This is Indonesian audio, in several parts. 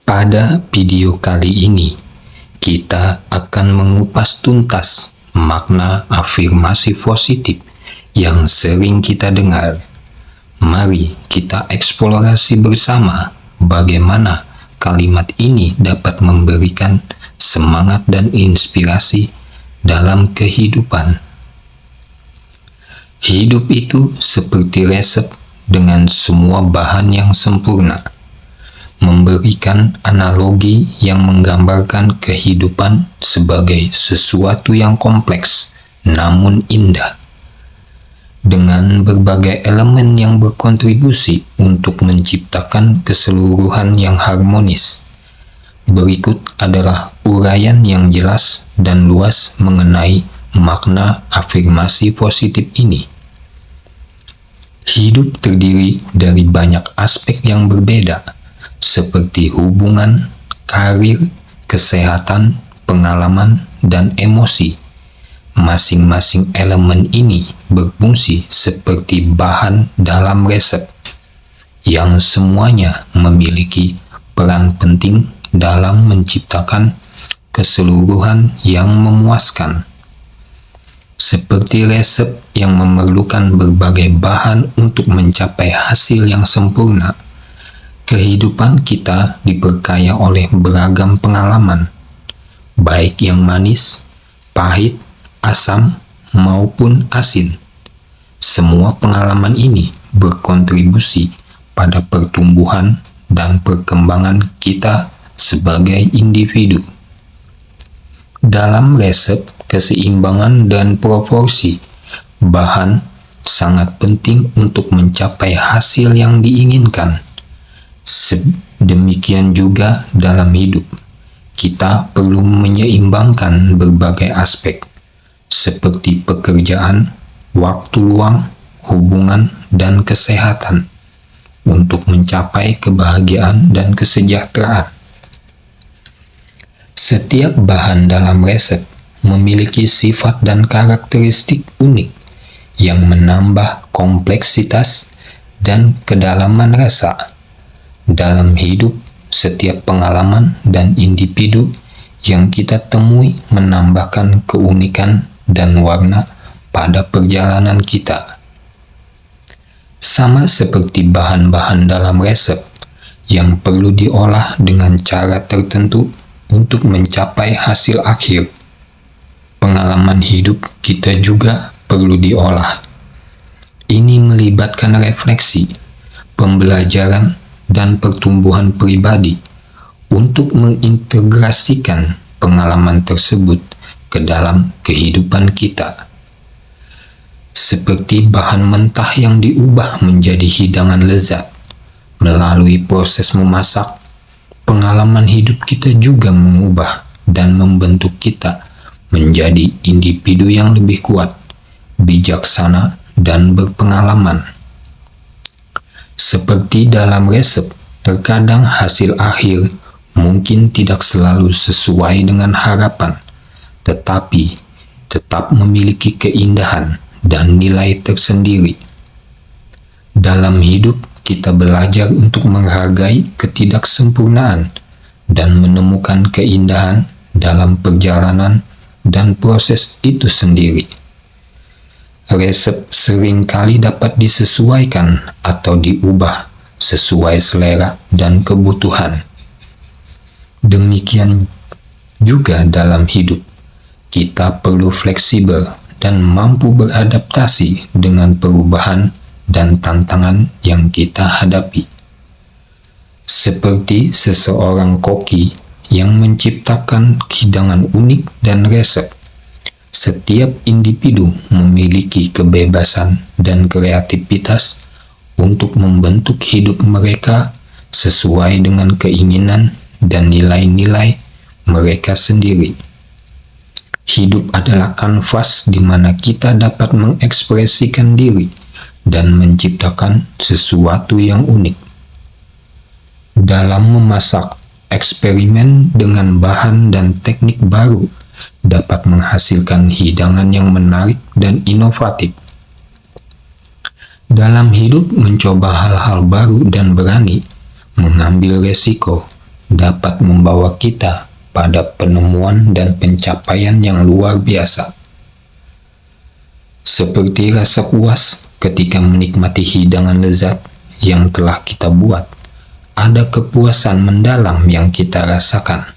Pada video kali ini, kita akan mengupas tuntas makna afirmasi positif yang sering kita dengar. Mari kita eksplorasi bersama bagaimana kalimat ini dapat memberikan semangat dan inspirasi dalam kehidupan. Hidup itu seperti resep dengan semua bahan yang sempurna. Memberikan analogi yang menggambarkan kehidupan sebagai sesuatu yang kompleks namun indah, dengan berbagai elemen yang berkontribusi untuk menciptakan keseluruhan yang harmonis. Berikut adalah uraian yang jelas dan luas mengenai makna afirmasi positif ini. Hidup terdiri dari banyak aspek yang berbeda, seperti hubungan, karir, kesehatan, pengalaman, dan emosi. Masing-masing elemen ini berfungsi seperti bahan dalam resep, yang semuanya memiliki peran penting dalam menciptakan keseluruhan yang memuaskan. Seperti resep yang memerlukan berbagai bahan untuk mencapai hasil yang sempurna, kehidupan kita diperkaya oleh beragam pengalaman, baik yang manis, pahit, asam, maupun asin. Semua pengalaman ini berkontribusi pada pertumbuhan dan perkembangan kita sebagai individu. Dalam resep keseimbangan dan proporsi bahan sangat penting untuk mencapai hasil yang diinginkan. Demikian juga dalam hidup, kita perlu menyeimbangkan berbagai aspek, seperti pekerjaan, waktu luang, hubungan, dan kesehatan, untuk mencapai kebahagiaan dan kesejahteraan. Setiap bahan dalam resep memiliki sifat dan karakteristik unik yang menambah kompleksitas dan kedalaman rasa. Dalam hidup, setiap pengalaman dan individu yang kita temui menambahkan keunikan dan warna pada perjalanan kita. Sama seperti bahan-bahan dalam resep yang perlu diolah dengan cara tertentu untuk mencapai hasil akhir, pengalaman hidup kita juga perlu diolah. Ini melibatkan refleksi, pembelajaran, dan pertumbuhan pribadi untuk mengintegrasikan pengalaman tersebut ke dalam kehidupan kita. Seperti bahan mentah yang diubah menjadi hidangan lezat melalui proses memasak, pengalaman hidup kita juga mengubah dan membentuk kita menjadi individu yang lebih kuat, bijaksana, dan berpengalaman. Seperti dalam resep, terkadang hasil akhir mungkin tidak selalu sesuai dengan harapan, tetapi tetap memiliki keindahan dan nilai tersendiri. Dalam hidup, kita belajar untuk menghargai ketidaksempurnaan dan menemukan keindahan dalam perjalanan dan proses itu sendiri. Resep seringkali dapat disesuaikan atau diubah sesuai selera dan kebutuhan. Demikian juga dalam hidup, kita perlu fleksibel dan mampu beradaptasi dengan perubahan dan tantangan yang kita hadapi. Seperti seseorang koki yang menciptakan hidangan unik dan resep, setiap individu memiliki kebebasan dan kreativitas untuk membentuk hidup mereka sesuai dengan keinginan dan nilai-nilai mereka sendiri. Hidup adalah kanvas di mana kita dapat mengekspresikan diri dan menciptakan sesuatu yang unik. Dalam memasak, eksperimen dengan bahan dan teknik baru dapat menghasilkan hidangan yang menarik dan inovatif. Dalam hidup, mencoba hal-hal baru dan berani mengambil resiko dapat membawa kita pada penemuan dan pencapaian yang luar biasa. Seperti rasa puas ketika menikmati hidangan lezat yang telah kita buat, ada kepuasan mendalam yang kita rasakan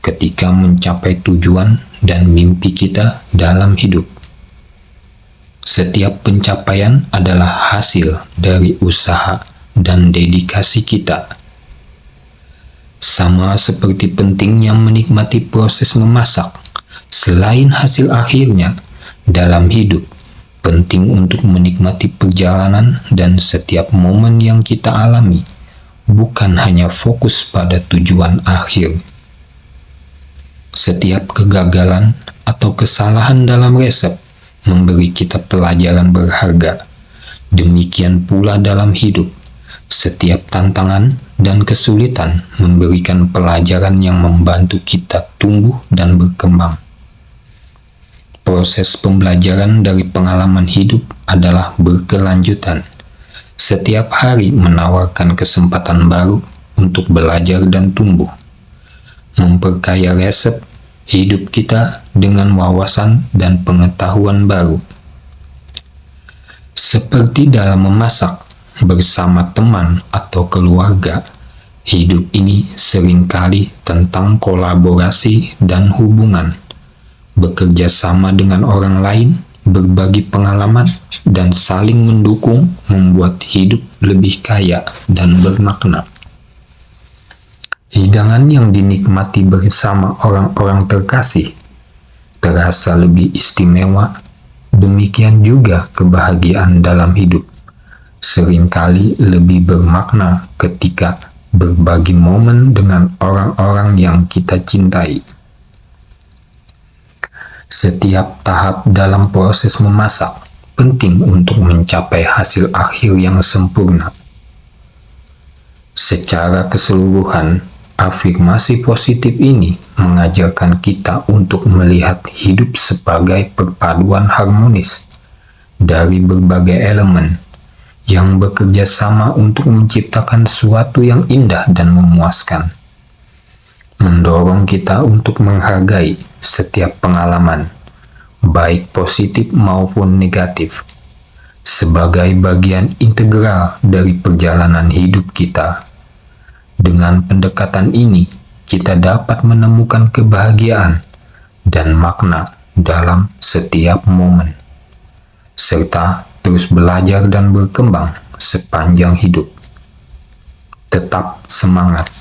ketika mencapai tujuan dan mimpi kita dalam hidup. Setiap pencapaian adalah hasil dari usaha dan dedikasi kita. Sama seperti pentingnya menikmati proses memasak, selain hasil akhirnya dalam hidup, penting untuk menikmati perjalanan dan setiap momen yang kita alami, bukan hanya fokus pada tujuan akhir. Setiap kegagalan atau kesalahan dalam resep memberi kita pelajaran berharga. Demikian pula dalam hidup, setiap tantangan dan kesulitan memberikan pelajaran yang membantu kita tumbuh dan berkembang. Proses pembelajaran dari pengalaman hidup adalah berkelanjutan. Setiap hari menawarkan kesempatan baru untuk belajar dan tumbuh. Memperkaya resep hidup kita dengan wawasan dan pengetahuan baru. Seperti dalam memasak bersama teman atau keluarga, hidup ini seringkali tentang kolaborasi dan hubungan. Bekerja sama dengan orang lain, berbagi pengalaman, dan saling mendukung membuat hidup lebih kaya dan bermakna. Hidangan yang dinikmati bersama orang-orang terkasih terasa lebih istimewa. Demikian juga kebahagiaan dalam hidup seringkali lebih bermakna ketika berbagi momen dengan orang-orang yang kita cintai. Setiap tahap dalam proses memasak penting untuk mencapai hasil akhir yang sempurna. Secara keseluruhan, afirmasi positif ini mengajarkan kita untuk melihat hidup sebagai perpaduan harmonis dari berbagai elemen yang bekerja sama untuk menciptakan sesuatu yang indah dan memuaskan. Mendorong kita untuk menghargai setiap pengalaman, baik positif maupun negatif, sebagai bagian integral dari perjalanan hidup kita. Dengan pendekatan ini, kita dapat menemukan kebahagiaan dan makna dalam setiap momen, serta terus belajar dan berkembang sepanjang hidup. Tetap semangat!